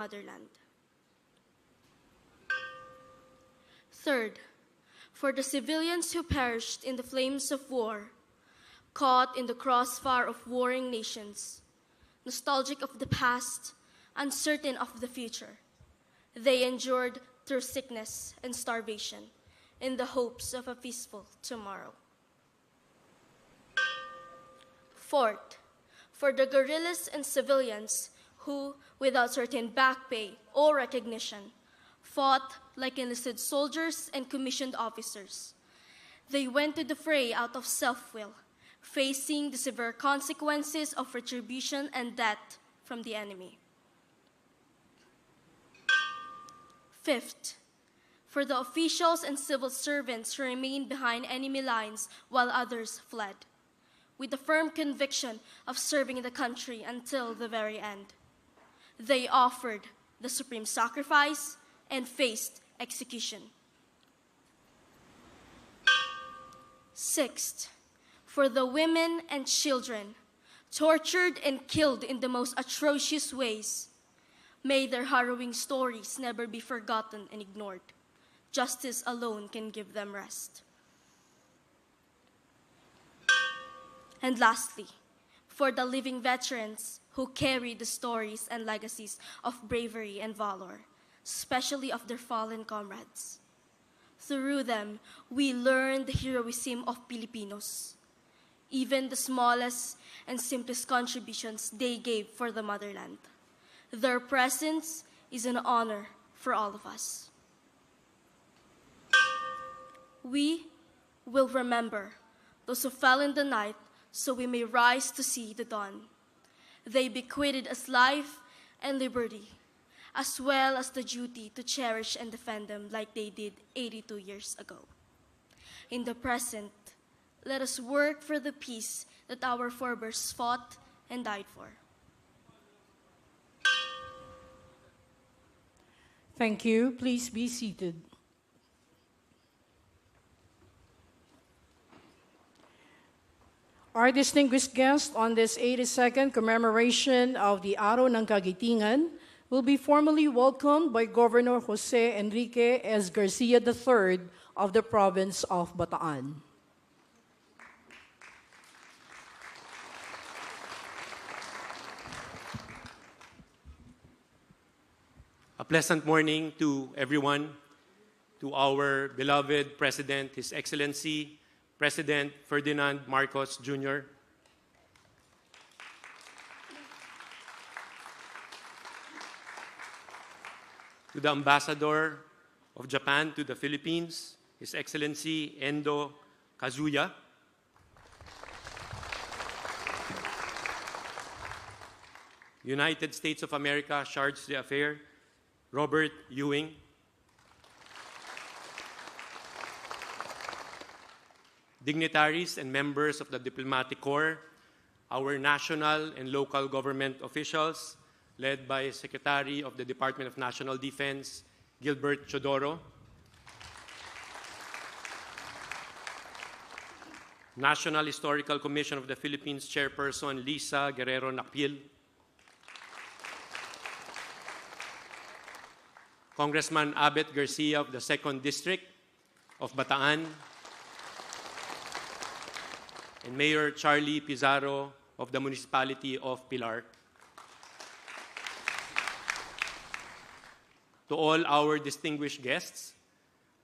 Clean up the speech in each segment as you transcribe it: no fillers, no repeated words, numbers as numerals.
motherland. Third, for the civilians who perished in the flames of war, caught in the crossfire of warring nations, nostalgic of the past, uncertain of the future, they endured through sickness and starvation in the hopes of a peaceful tomorrow. Fourth, for the guerrillas and civilians who, without certain back pay or recognition, fought like enlisted soldiers and commissioned officers. They went to the fray out of self-will, facing the severe consequences of retribution and death from the enemy. Fifth, for the officials and civil servants who remained behind enemy lines while others fled, with the firm conviction of serving the country until the very end. They offered the supreme sacrifice and faced execution. Sixth, for the women and children tortured and killed in the most atrocious ways, may their harrowing stories never be forgotten and ignored. Justice alone can give them rest. And lastly, for the living veterans who carry the stories and legacies of bravery and valor, especially of their fallen comrades. Through them, we learn the heroism of Filipinos, even the smallest and simplest contributions they gave for the motherland. Their presence is an honor for all of us. We will remember those who fell in the night so we may rise to see the dawn. They bequeathed us life and liberty, as well as the duty to cherish and defend them like they did 82 years ago. In the present, let us work for the peace that our forebears fought and died for. Thank you. Please be seated. Our distinguished guest on this 82nd commemoration of the Araw ng Kagitingan will be formally welcomed by Governor Jose Enrique S. Garcia III of the province of Bataan. A pleasant morning to everyone, to our beloved President, His Excellency, President Ferdinand Marcos Jr., to the Ambassador of Japan to the Philippines, His Excellency Endo Kazuya, United States of America Charge d'Affaires, Robert Ewing, dignitaries and members of the Diplomatic Corps, our national and local government officials, led by Secretary of the Department of National Defense, Gilbert Chodoro, National Historical Commission of the Philippines Chairperson Lisa Guerrero Nakpil, Congressman Abet Garcia of the 2nd District of Bataan, and Mayor Charlie Pizarro of the Municipality of Pilar. To all our distinguished guests,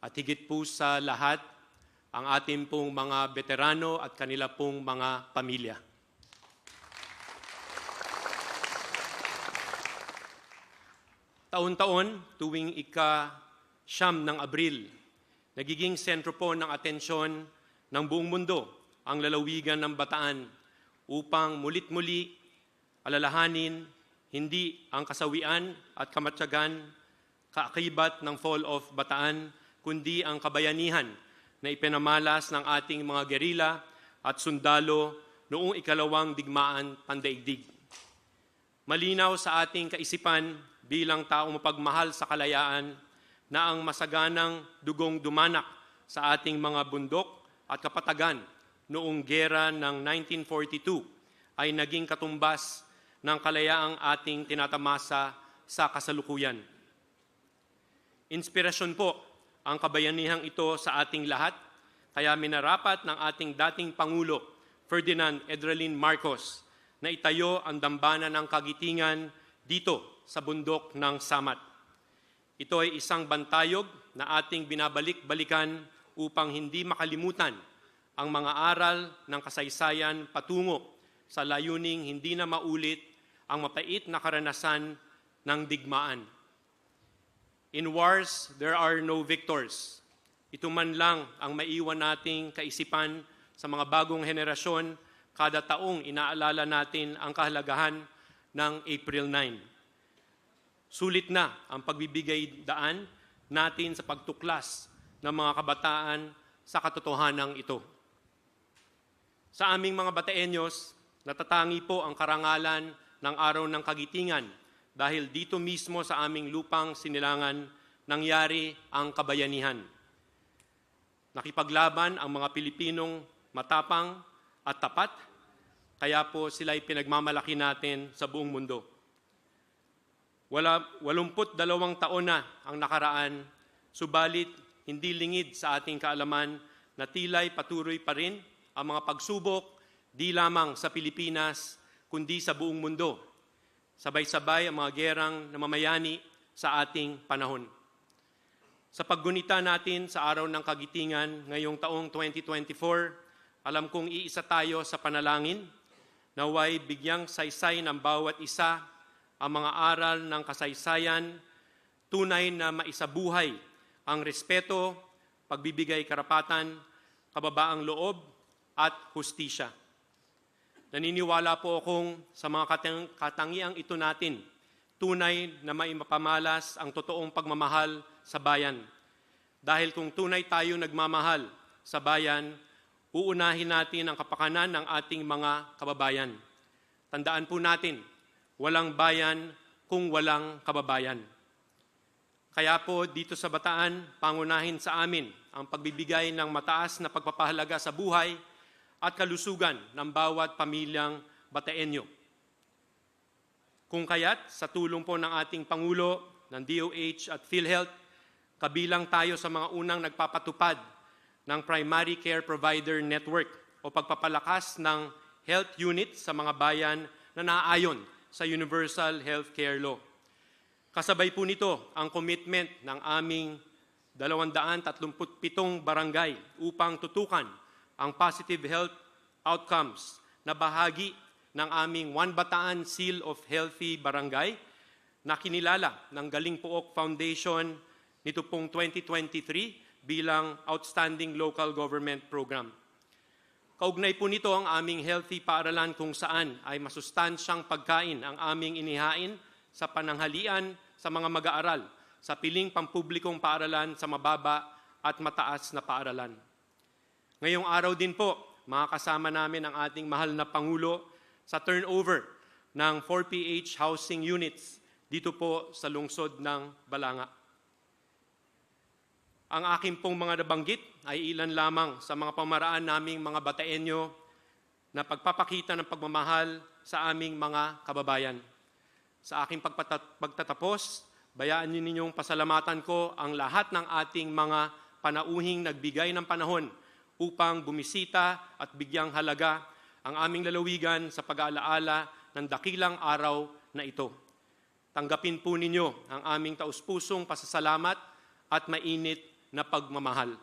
at higit po sa lahat, ang ating pong mga veterano at kanila pong mga pamilya. Taon-taon, tuwing ika-9 ng Abril, nagiging sentro po ng atensyon ng buong mundo ang lalawigan ng Bataan upang mulit-muli alalahanin hindi ang kasawian at kamatyagan, kaakibat ng Fall of Bataan, kundi ang kabayanihan na ipinamalas ng ating mga gerila at sundalo noong ikalawang digmaan pandaigdig. Malinaw sa ating kaisipan bilang taong mapagmahal sa kalayaan na ang masaganang dugong dumanak sa ating mga bundok at kapatagan noong gera ng 1942 ay naging katumbas ng kalayaang ating tinatamasa sa kasalukuyan. Inspirasyon po ang kabayanihang ito sa ating lahat, kaya minarapat ng ating dating Pangulo, Ferdinand Edralin Marcos, na itayo ang dambana ng Kagitingan dito sa bundok ng Samat. Ito ay isang bantayog na ating binabalik-balikan upang hindi makalimutan ang mga aral ng kasaysayan patungo sa layuning hindi na maulit ang mapait na karanasan ng digmaan. In wars, there are no victors. Ito man lang ang maiwan nating kaisipan sa mga bagong henerasyon. Kada taong inaalala natin ang kahalagahan ng April 9. Sulit na ang pagbibigay daan natin sa pagtuklas ng mga kabataan sa katotohanan ito. Sa aming mga Bataenyos, natatangi po ang karangalan ng Araw ng Kagitingan dahil dito mismo sa aming lupang sinilangan nangyari ang kabayanihan. Nakipaglaban ang mga Pilipinong matapang at tapat, kaya po sila'y pinagmamalaki natin sa buong mundo. 82 taon na ang nakaraan, subalit hindi lingid sa ating kaalaman na tila'y patuloy pa rin ang mga pagsubok di lamang sa Pilipinas, kundi sa buong mundo. Sabay-sabay ang mga gerang namamayani sa ating panahon. Sa paggunita natin sa Araw ng Kagitingan ngayong taong 2024, alam kong iisa tayo sa panalangin, naway bigyang saysay ng bawat isa ang mga aral ng kasaysayan, tunay na maisabuhay ang respeto, pagbibigay karapatan, kababaang loob, at hustisya. Naniniwala po akong sa mga katangiang ito natin, tunay na maipamalas ang totoong pagmamahal sa bayan. Dahil kung tunay tayo nagmamahal sa bayan, uunahin natin ang kapakanan ng ating mga kababayan. Tandaan po natin, walang bayan kung walang kababayan. Kaya po dito sa Bataan, pangunahin sa amin ang pagbibigay ng mataas na pagpapahalaga sa buhay at kalusugan ng bawat pamilyang Bataenyo. Kung kaya't, sa tulong po ng ating Pangulo, ng DOH at PhilHealth, kabilang tayo sa mga unang nagpapatupad ng Primary Care Provider Network o pagpapalakas ng health unit sa mga bayan na naaayon sa Universal Healthcare Law. Kasabay po nito ang commitment ng aming 237 barangay upang tutukan ang positive health outcomes na bahagi ng aming One Bataan Seal of Healthy Barangay na kinilala ng Galing Pook Foundation nito pong 2023 bilang Outstanding Local Government Program. Kaugnay po nito ang aming healthy paaralan kung saan ay masustansyang pagkain ang aming inihain sa pananghalian sa mga mag-aaral sa piling pampublikong paaralan sa mababa at mataas na paaralan. Ngayong araw din po, makakasama namin ang ating mahal na Pangulo sa turnover ng 4PH housing units dito po sa lungsod ng Balanga. Ang aking pong mga nabanggit ay ilan lamang sa mga pamaraan naming mga Bataenyo na pagpapakita ng pagmamahal sa aming mga kababayan. Sa aking pagtatapos, bayaan ninyong pasalamatan ko ang lahat ng ating mga panauhing nagbigay ng panahon upang bumisita at bigyang halaga ang aming lalawigan sa pag-aalaala ng dakilang araw na ito. Tanggapin po ninyo ang aming taus-pusong pasasalamat at mainit na pagmamahal.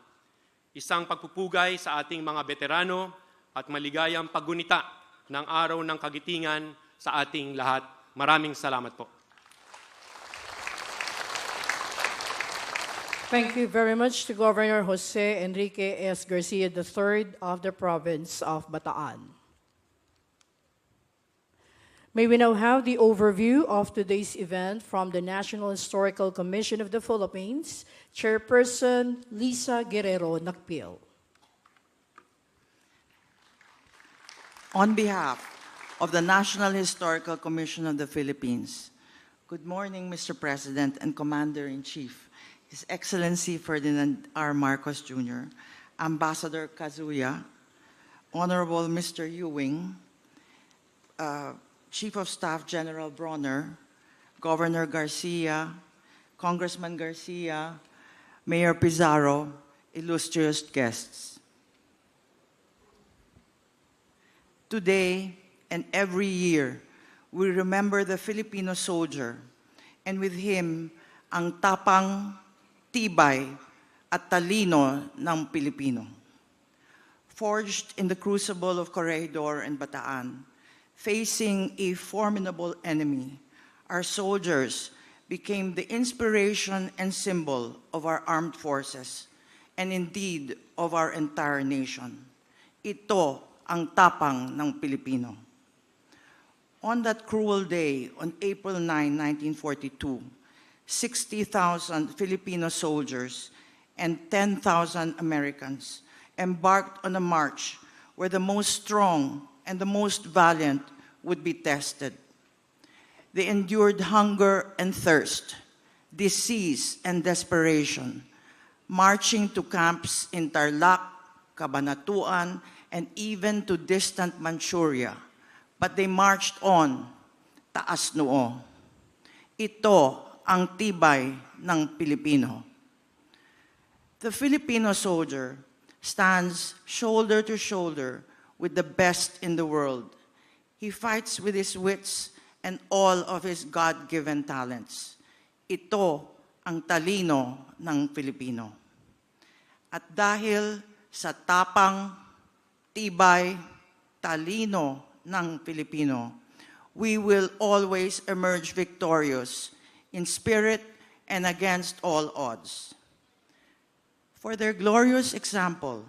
Isang pagpupugay sa ating mga veterano at maligayang paggunita ng Araw ng Kagitingan sa ating lahat. Maraming salamat po. Thank you very much to Governor Jose Enrique S. Garcia III of the province of Bataan. May we now have the overview of today's event from the National Historical Commission of the Philippines, Chairperson Lisa Guerrero Nakpil. On behalf of the National Historical Commission of the Philippines, good morning, Mr. President and Commander-in-Chief, His Excellency Ferdinand R. Marcos Jr., Ambassador Kazuya, Honorable Mr. Ewing, Chief of Staff General Bronner, Governor Garcia, Congressman Garcia, Mayor Pizarro, illustrious guests. Today and every year, we remember the Filipino soldier, and with him, ang tapang, tibay, at talino ng Pilipino. Forged in the crucible of Corregidor and Bataan, facing a formidable enemy, our soldiers became the inspiration and symbol of our armed forces, and indeed of our entire nation. Ito ang tapang ng Pilipino. On that cruel day, on April 9, 1942, 60,000 Filipino soldiers and 10,000 Americans embarked on a march where the most strong and the most valiant would be tested. They endured hunger and thirst, disease and desperation, marching to camps in Tarlac, Cabanatuan, and even to distant Manchuria. But they marched on, taas noo. Ito ang tibay ng Pilipino. The Filipino soldier stands shoulder to shoulder with the best in the world. He fights with his wits and all of his God-given talents. Ito ang talino ng Pilipino. At dahil sa tapang, tibay, talino ng Pilipino, we will always emerge victorious in spirit and against all odds. For their glorious example,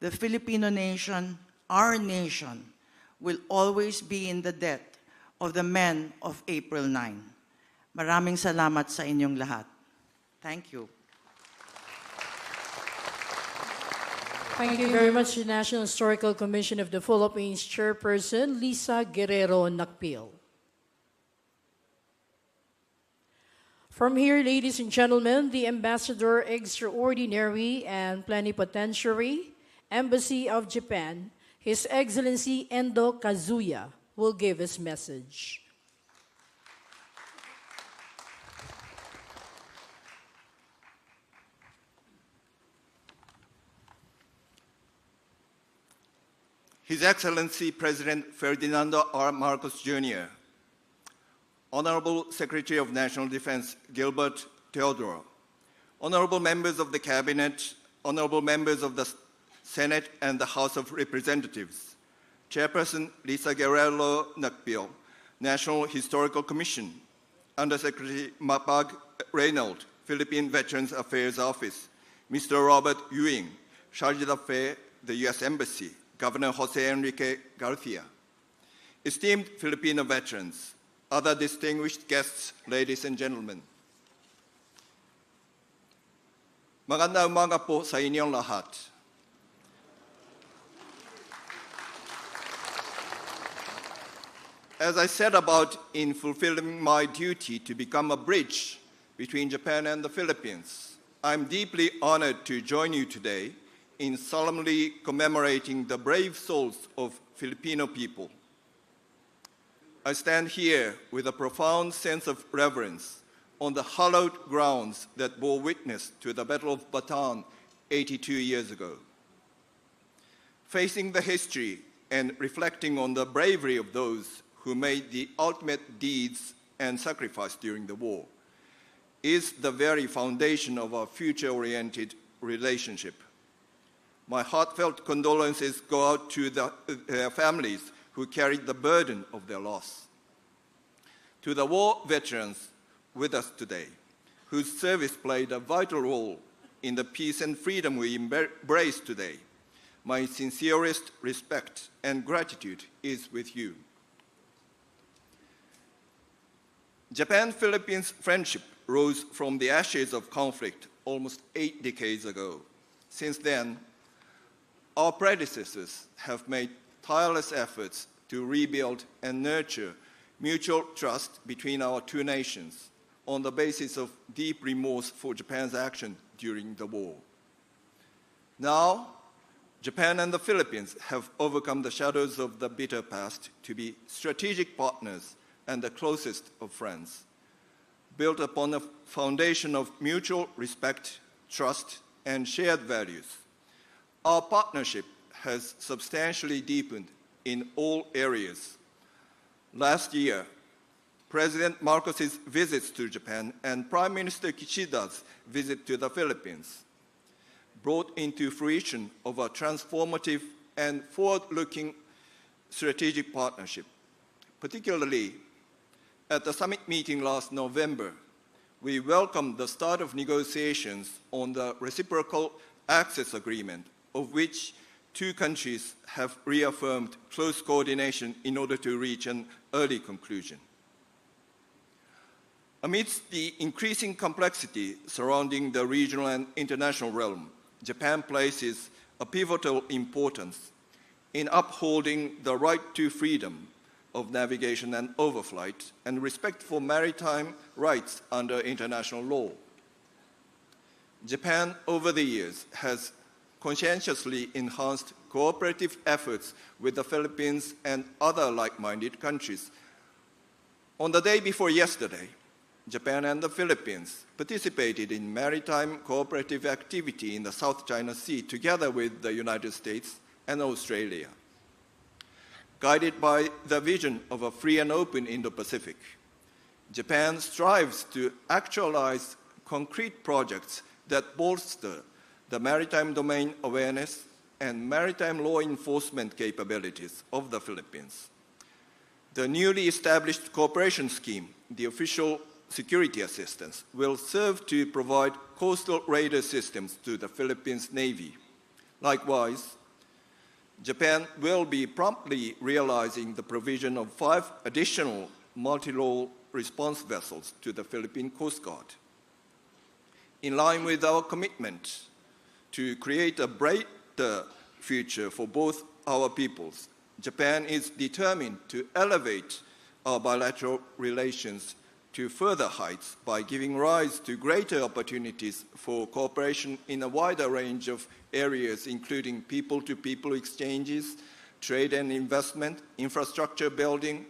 the Filipino nation, our nation, will always be in the debt of the men of April 9. Maraming salamat sa inyong lahat. Thank you. Thank you very much to the National Historical Commission of the Philippines Chairperson, Lisa Guerrero Nakpil. From here, ladies and gentlemen, the Ambassador Extraordinary and Plenipotentiary, Embassy of Japan, His Excellency Endo Kazuya, will give his message. His Excellency President Ferdinando R. Marcos Jr., Honorable Secretary of National Defense Gilbert Teodoro, Honorable members of the Cabinet, Honorable members of the Senate and the House of Representatives, Chairperson Lisa Guerrero Nakpil, National Historical Commission, Undersecretary Mapag Reynold, Philippine Veterans Affairs Office, Mr. Robert Ewing, Charge d'Affaires, the U.S. Embassy, Governor Jose Enrique Garcia, esteemed Filipino veterans, other distinguished guests, ladies and gentlemen. Magandang umaga po sa inyong lahat. As I said about in fulfilling my duty to become a bridge between Japan and the Philippines, I'm deeply honored to join you today in solemnly commemorating the brave souls of Filipino people. I stand here with a profound sense of reverence on the hallowed grounds that bore witness to the Battle of Bataan 82 years ago. Facing the history and reflecting on the bravery of those who made the ultimate deeds and sacrifice during the war is the very foundation of our future-oriented relationship. My heartfelt condolences go out to their families who carried the burden of their loss. To the war veterans with us today, whose service played a vital role in the peace and freedom we embrace today, my sincerest respect and gratitude is with you. Japan-Philippines friendship rose from the ashes of conflict almost 8 decades ago. Since then, our predecessors have made tireless efforts to rebuild and nurture mutual trust between our two nations on the basis of deep remorse for Japan's action during the war. Now, Japan and the Philippines have overcome the shadows of the bitter past to be strategic partners and the closest of friends. built upon a foundation of mutual respect, trust, and shared values. Our partnership has substantially deepened in all areas. Last year, President Marcos's visits to Japan and Prime Minister Kishida's visit to the Philippines brought into fruition of a transformative and forward-looking strategic partnership. Particularly, at the summit meeting last November, we welcomed the start of negotiations on the reciprocal access agreement, of which two countries have reaffirmed close coordination in order to reach an early conclusion. Amidst the increasing complexity surrounding the regional and international realm, Japan places a pivotal importance in upholding the right to freedom of navigation and overflight and respect for maritime rights under international law. Japan, over the years, has conscientiously enhanced cooperative efforts with the Philippines and other like-minded countries. On the day before yesterday, Japan and the Philippines participated in maritime cooperative activity in the South China Sea together with the United States and Australia. Guided by the vision of a free and open Indo-Pacific, Japan strives to actualize concrete projects that bolster the maritime domain awareness and maritime law enforcement capabilities of the Philippines. The newly established cooperation scheme, the Official Security Assistance, will serve to provide coastal radar systems to the Philippines Navy. Likewise, Japan will be promptly realizing the provision of 5 additional multi-role response vessels to the Philippine Coast Guard. In line with our commitment to create a brighter future for both our peoples, Japan is determined to elevate our bilateral relations to further heights by giving rise to greater opportunities for cooperation in a wider range of areas, including people-to-people exchanges, trade and investment, infrastructure building,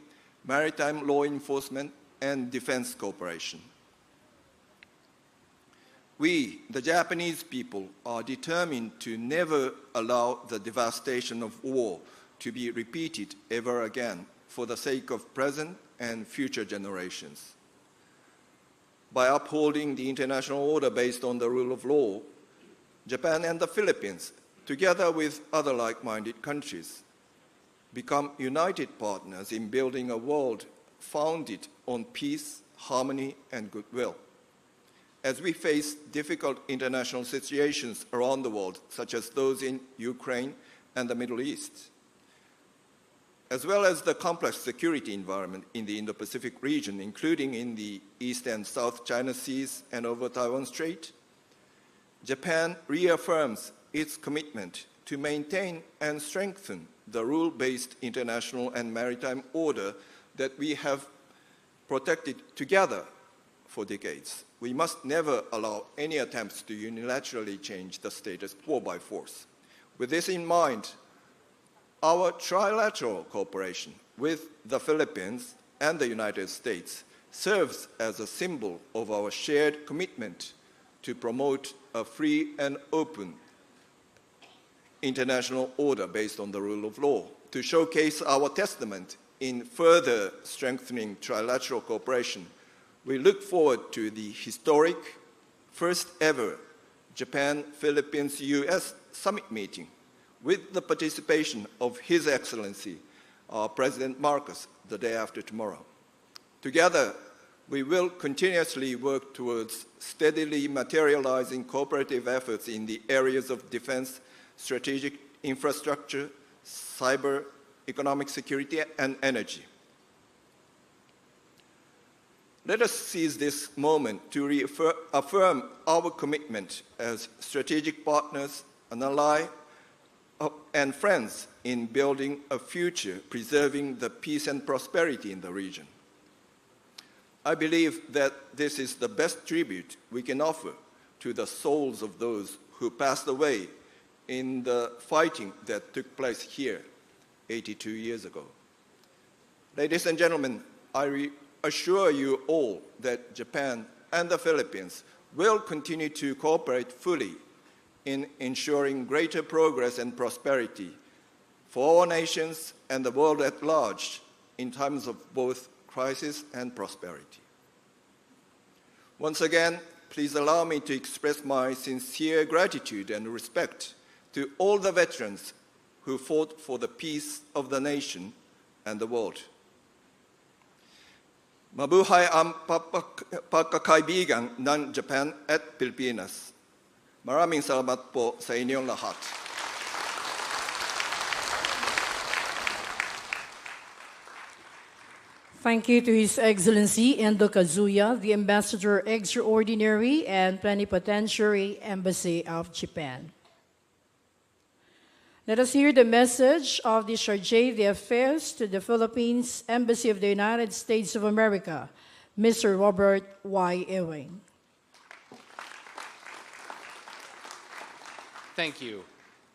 maritime law enforcement, and defense cooperation. We, the Japanese people, are determined to never allow the devastation of war to be repeated ever again for the sake of present and future generations. By upholding the international order based on the rule of law, Japan and the Philippines, together with other like-minded countries, become united partners in building a world founded on peace, harmony, and goodwill. As we face difficult international situations around the world, such as those in Ukraine and the Middle East, as well as the complex security environment in the Indo-Pacific region, including in the East and South China Seas and over Taiwan Strait, Japan reaffirms its commitment to maintain and strengthen the rule-based international and maritime order that we have protected together for decades. We must never allow any attempts to unilaterally change the status quo by force. With this in mind, our trilateral cooperation with the Philippines and the United States serves as a symbol of our shared commitment to promote a free and open international order based on the rule of law. To showcase our testament in further strengthening trilateral cooperation, we look forward to the historic first ever Japan-Philippines-US summit meeting with the participation of His Excellency, President Marcos, the day after tomorrow. Together, we will continuously work towards steadily materializing cooperative efforts in the areas of defense, strategic infrastructure, cyber, economic security, and energy. Let us seize this moment to reaffirm our commitment as strategic partners, an ally, and friends in building a future preserving the peace and prosperity in the region. I believe that this is the best tribute we can offer to the souls of those who passed away in the fighting that took place here 82 years ago. Ladies and gentlemen, I assure you all that Japan and the Philippines will continue to cooperate fully in ensuring greater progress and prosperity for our nations and the world at large in times of both crisis and prosperity. Once again, please allow me to express my sincere gratitude and respect to all the veterans who fought for the peace of the nation and the world. Mabuhay ang pagkakaibigan ng Japan at Pilipinas. Maraming salamat po sa inyong lahat. Thank you to His Excellency Endo Kazuya, the Ambassador Extraordinary and Plenipotentiary Embassy of Japan. Let us hear the message of the Charge d'Affaires to the Philippines Embassy of the United States of America, Mr. Robert Y. Ewing. Thank you.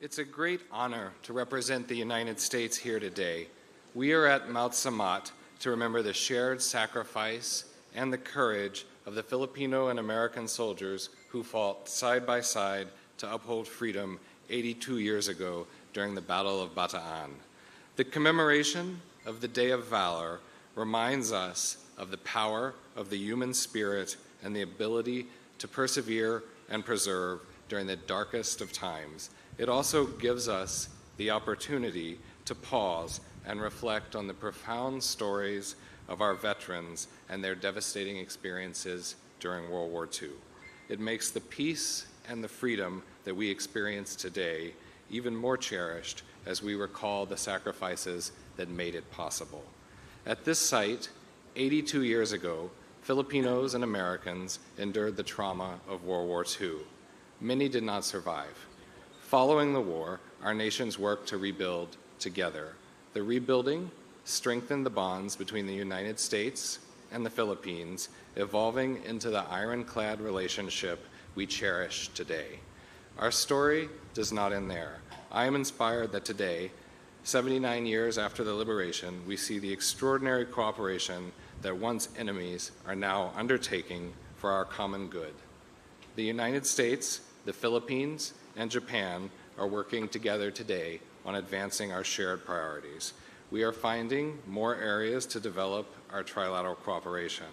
It's a great honor to represent the United States here today. We are at Mount Samat to remember the shared sacrifice and the courage of the Filipino and American soldiers who fought side by side to uphold freedom 82 years ago during the Battle of Bataan. The commemoration of the Day of Valor reminds us of the power of the human spirit and the ability to persevere and preserve during the darkest of times. It also gives us the opportunity to pause and reflect on the profound stories of our veterans and their devastating experiences during World War II. It makes the peace and the freedom that we experience today even more cherished as we recall the sacrifices that made it possible. At this site, 82 years ago, Filipinos and Americans endured the trauma of World War II. Many did not survive. Following the war, our nations worked to rebuild together. The rebuilding strengthened the bonds between the United States and the Philippines, evolving into the ironclad relationship we cherish today. Our story does not end there. I am inspired that today, 79 years after the liberation, we see the extraordinary cooperation that once enemies are now undertaking for our common good. The United States, the Philippines, and Japan are working together today on advancing our shared priorities. We are finding more areas to develop our trilateral cooperation.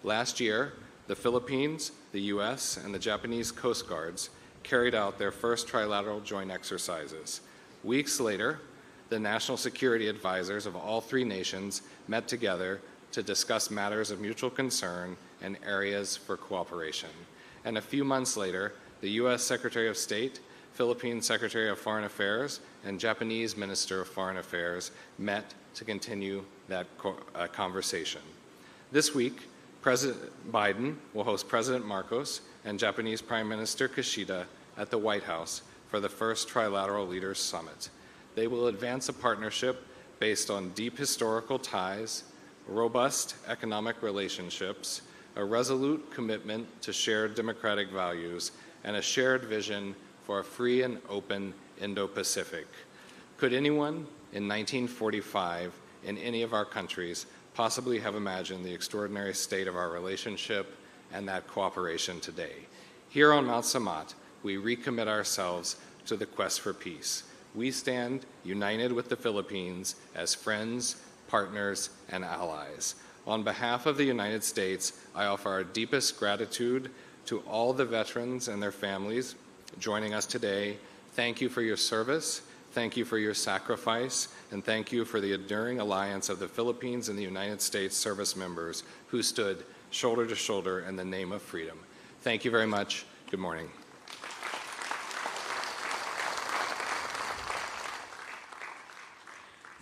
Last year, the Philippines, the U.S., and the Japanese Coast Guards carried out their first trilateral joint exercises. Weeks later, the national security advisors of all three nations met together to discuss matters of mutual concern and areas for cooperation. And a few months later, the U.S. Secretary of State, Philippine Secretary of Foreign Affairs, and Japanese Minister of Foreign Affairs met to continue that conversation. This week, President Biden will host President Marcos and Japanese Prime Minister Kishida at the White House for the first Trilateral Leaders Summit. They will advance a partnership based on deep historical ties, robust economic relationships, a resolute commitment to shared democratic values, and a shared vision for a free and open Indo-Pacific. Could anyone in 1945 in any of our countries possibly have imagined the extraordinary state of our relationship and that cooperation today? Here on Mount Samat, we recommit ourselves to the quest for peace. We stand united with the Philippines as friends, partners, and allies. On behalf of the United States, I offer our deepest gratitude to all the veterans and their families joining us today. Thank you for your service, thank you for your sacrifice, and thank you for the enduring alliance of the Philippines and the United States service members who stood shoulder to shoulder in the name of freedom. Thank you very much. Good morning.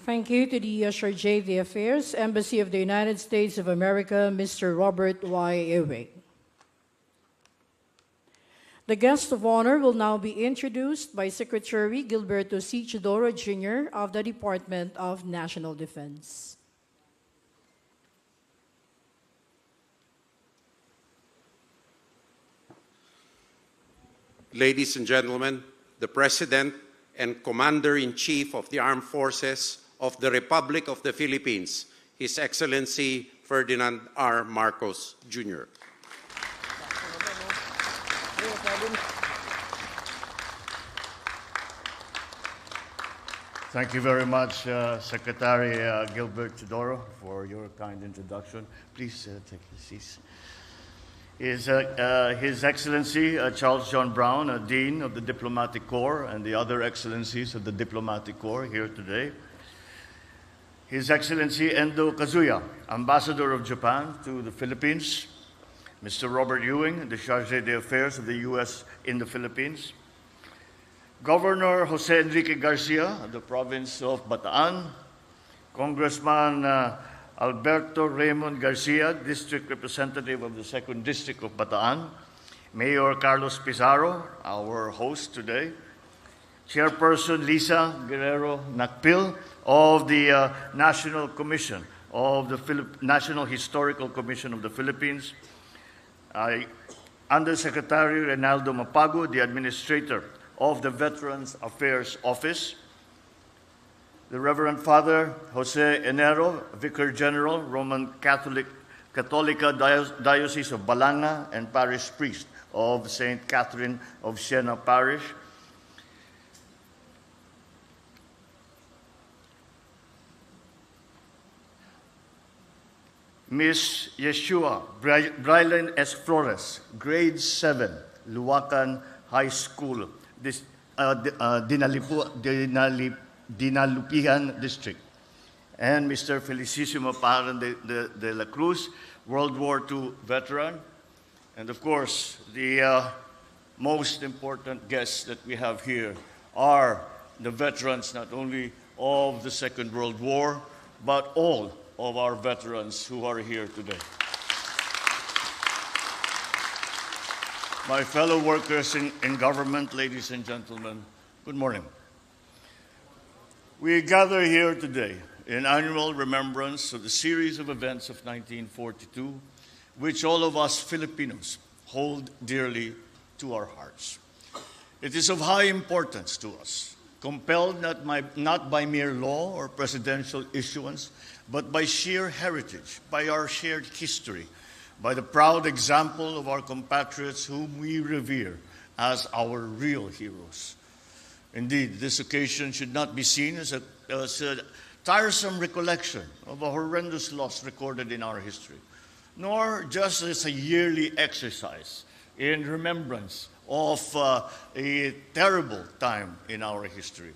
Thank you to the Charge d'Affaires, Embassy of the United States of America, Mr. Robert Y. Ewing. The guest of honor will now be introduced by Secretary Gilberto C. Chidoro, Jr. of the Department of National Defense. Ladies and gentlemen, the President and Commander-in-Chief of the Armed Forces of the Republic of the Philippines, His Excellency Ferdinand R. Marcos, Jr. Thank you very much, Secretary Gilbert Teodoro, for your kind introduction. Please take your seats. His Excellency Charles John Brown, Dean of the Diplomatic Corps, and the other excellencies of the Diplomatic Corps here today. His Excellency Endo Kazuya, Ambassador of Japan to the Philippines. Mr. Robert Ewing, the Chargé d'Affaires of the U.S. in the Philippines. Governor Jose Enrique Garcia of the province of Bataan, Congressman Alberto Raymond Garcia, District Representative of the 2nd District of Bataan, Mayor Carlos Pizarro, our host today, Chairperson Lisa Guerrero Nakpil of the National Commission of the National Historical Commission of the Philippines, Undersecretary Reynaldo Mapago, the Administrator of the Veterans Affairs Office, the Reverend Father Jose Enero, Vicar General, Roman Catholica Diocese of Balanga and Parish Priest of St. Catherine of Siena Parish, Miss Yeshua Brylan S. Flores, Grade 7, Luwakan High School, Dinalupihan District, and Mr. Felicissimo Paran de la Cruz, World War II veteran, and of course, the most important guests that we have here are the veterans not only of the Second World War, but all of our veterans who are here today. My fellow workers in government, ladies and gentlemen, good morning. We gather here today in annual remembrance of the series of events of 1942, which all of us Filipinos hold dearly to our hearts. It is of high importance to us, compelled not by mere law or presidential issuance, but by sheer heritage, by our shared history, by the proud example of our compatriots whom we revere as our real heroes. Indeed, this occasion should not be seen as a tiresome recollection of a horrendous loss recorded in our history, nor just as a yearly exercise in remembrance of a terrible time in our history.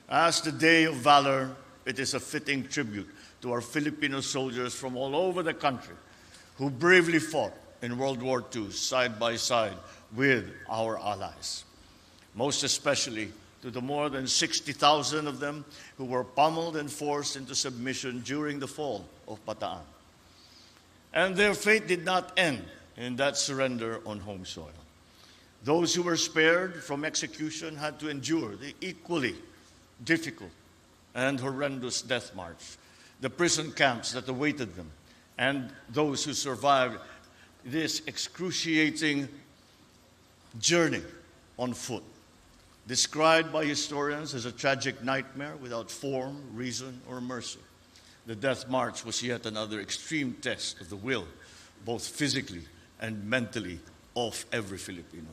As the Day of Valor, it is a fitting tribute to our Filipino soldiers from all over the country who bravely fought in World War II side by side with our allies. Most especially to the more than 60,000 of them who were pummeled and forced into submission during the fall of Bataan. And their fate did not end in that surrender on home soil. Those who were spared from execution had to endure the equally difficult and horrendous death march, the prison camps that awaited them, and those who survived this excruciating journey on foot, described by historians as a tragic nightmare without form, reason, or mercy. The death march was yet another extreme test of the will, both physically and mentally, of every Filipino.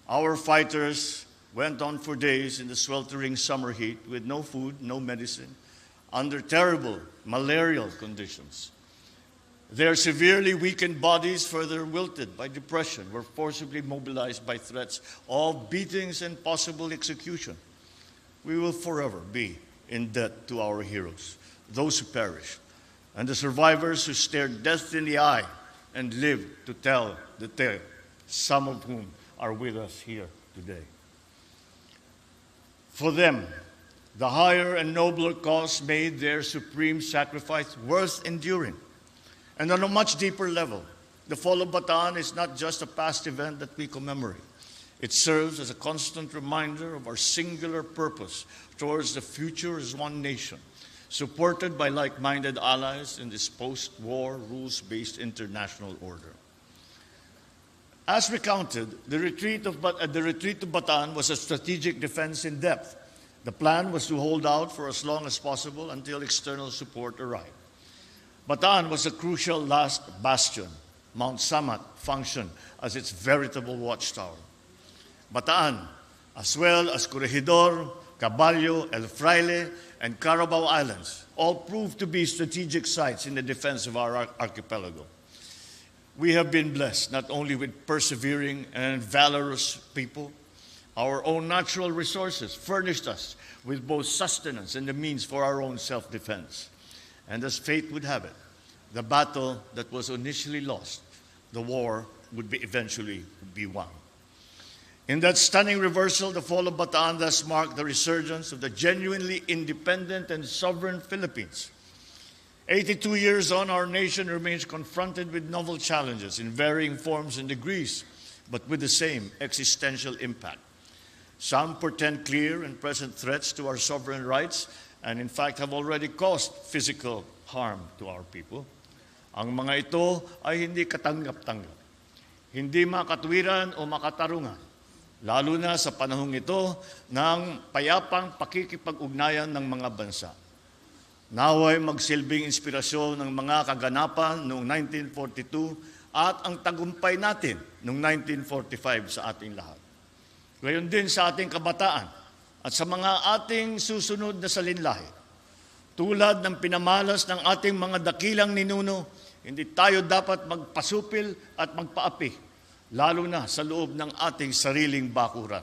Our fighters went on for days in the sweltering summer heat with no food, no medicine, under terrible malarial conditions. Their severely weakened bodies, further wilted by depression, were forcibly mobilized by threats of beatings and possible execution. We will forever be in debt to our heroes, those who perished, and the survivors who stared death in the eye and lived to tell the tale, some of whom are with us here today. For them, the higher and nobler cause made their supreme sacrifice worth enduring. And on a much deeper level, the fall of Bataan is not just a past event that we commemorate. It serves as a constant reminder of our singular purpose towards the future as one nation, supported by like-minded allies in this post-war, rules-based international order. As recounted, the retreat to Bataan was a strategic defense in depth. The plan was to hold out for as long as possible until external support arrived. Bataan was a crucial last bastion. Mount Samat functioned as its veritable watchtower. Bataan, as well as Corregidor, Caballo, El Fraile, and Carabao Islands, all proved to be strategic sites in the defense of our archipelago. We have been blessed not only with persevering and valorous people. Our own natural resources furnished us with both sustenance and the means for our own self-defense. And as fate would have it, the battle that was initially lost, the war would eventually be won. In that stunning reversal, the fall of Bataan thus marked the resurgence of the genuinely independent and sovereign Philippines. 82 years on, our nation remains confronted with novel challenges in varying forms and degrees, but with the same existential impact. Some portend clear and present threats to our sovereign rights and in fact have already caused physical harm to our people. Ang mga ito ay hindi katanggap-tanggap, hindi makatwiran o makatarungan, lalo na sa panahong ito ng payapang pakikipag-ugnayan ng mga bansa. Naway magsilbing inspirasyon ng mga kaganapan noong 1942 at ang tagumpay natin noong 1945 sa ating lahat. Gayon din sa ating kabataan at sa mga ating susunod na salinlahi. Tulad ng pinamalas ng ating mga dakilang ninuno, hindi tayo dapat magpasupil at magpaapi, lalo na sa loob ng ating sariling bakuran.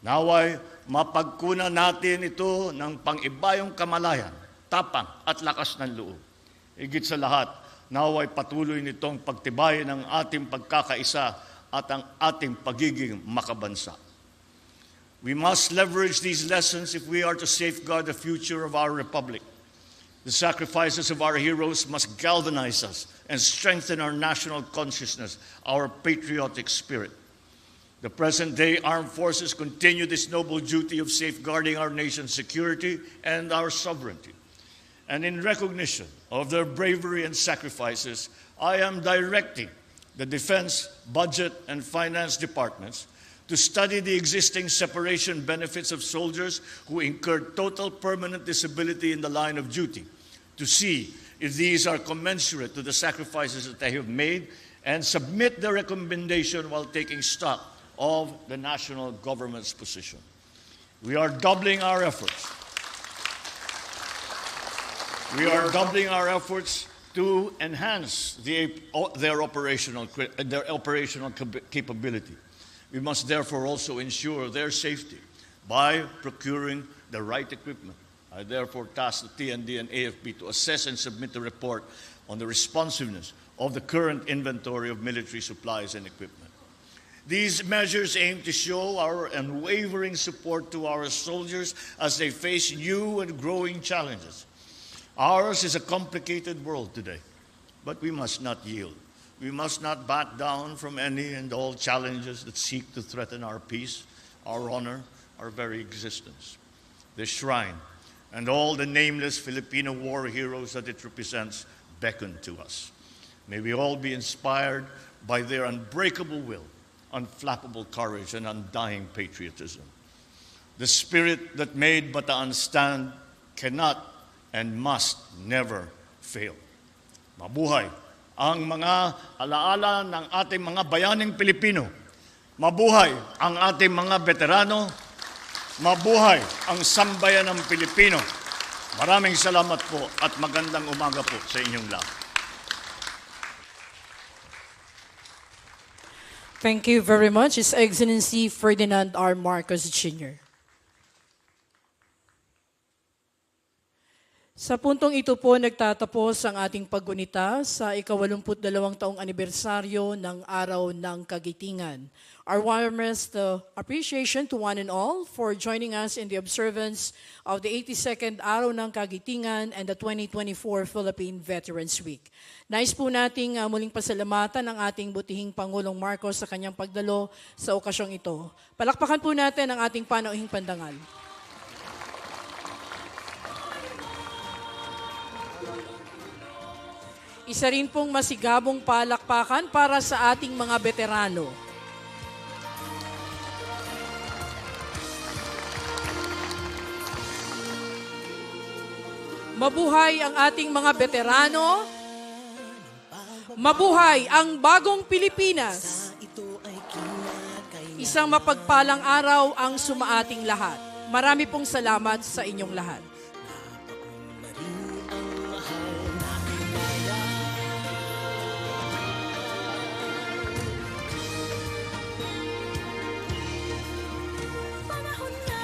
Naway, mapagkunan natin ito ng pang-ibayong kamalayan, tapang at lakas ng loob. Higit sa lahat, naway patuloy nitong pagtibayin ng ating pagkakaisa at ang ating pagiging makabansa. We must leverage these lessons if we are to safeguard the future of our republic. The sacrifices of our heroes must galvanize us and strengthen our national consciousness, our patriotic spirit. The present-day armed forces continue this noble duty of safeguarding our nation's security and our sovereignty. And in recognition of their bravery and sacrifices, I am directing the Defense, Budget, and Finance departments to study the existing separation benefits of soldiers who incurred total permanent disability in the line of duty, to see if these are commensurate to the sacrifices that they have made, and submit the recommendation while taking stock of the national government's position. We are doubling our efforts. We are doubling our efforts to enhance their operational capability. We must therefore also ensure their safety by procuring the right equipment. I therefore task the TND and AFP to assess and submit a report on the responsiveness of the current inventory of military supplies and equipment. These measures aim to show our unwavering support to our soldiers as they face new and growing challenges. Ours is a complicated world today, but we must not yield. We must not back down from any and all challenges that seek to threaten our peace, our honor, our very existence. This shrine and all the nameless Filipino war heroes that it represents beckon to us. May we all be inspired by their unbreakable will, unflappable courage, and undying patriotism. The spirit that made Bataan stand cannot and must never fail. Mabuhay ang mga alaala ng ating mga bayaning Pilipino. Mabuhay ang ating mga veterano. Mabuhay ang sambayan ng Pilipino. Maraming salamat po at magandang umaga po sa inyong lahat. Thank you very much, His Excellency Ferdinand R. Marcos Jr. Sa puntong ito po nagtatapos ang ating paggunita sa ika-82 taong anibersaryo ng Araw ng Kagitingan. Our warmest appreciation to one and all for joining us in the observance of the 82nd Araw ng Kagitingan and the 2024 Philippine Veterans Week. Nais po nating muling pasalamatan ang ating butihing Pangulong Marcos sa kanyang pagdalo sa okasyong ito. Palakpakan po natin ang ating panauhing pandangal. Isa rin pong masigabong palakpakan para sa ating mga veterano. Mabuhay ang ating mga veterano. Mabuhay ang bagong Pilipinas. Isang mapagpalang araw ang sumaating lahat. Marami pong salamat sa inyong lahat. Panahon na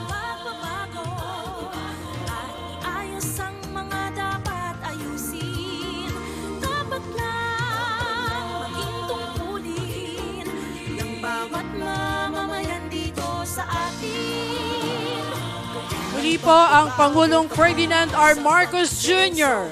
magbabago at iayos ang mga dapat ayusin. Dapat lang maging tungkulin ng bawat mamamayan dito sa atin. Muli po ang Pangulong Ferdinand R. Marcos Jr.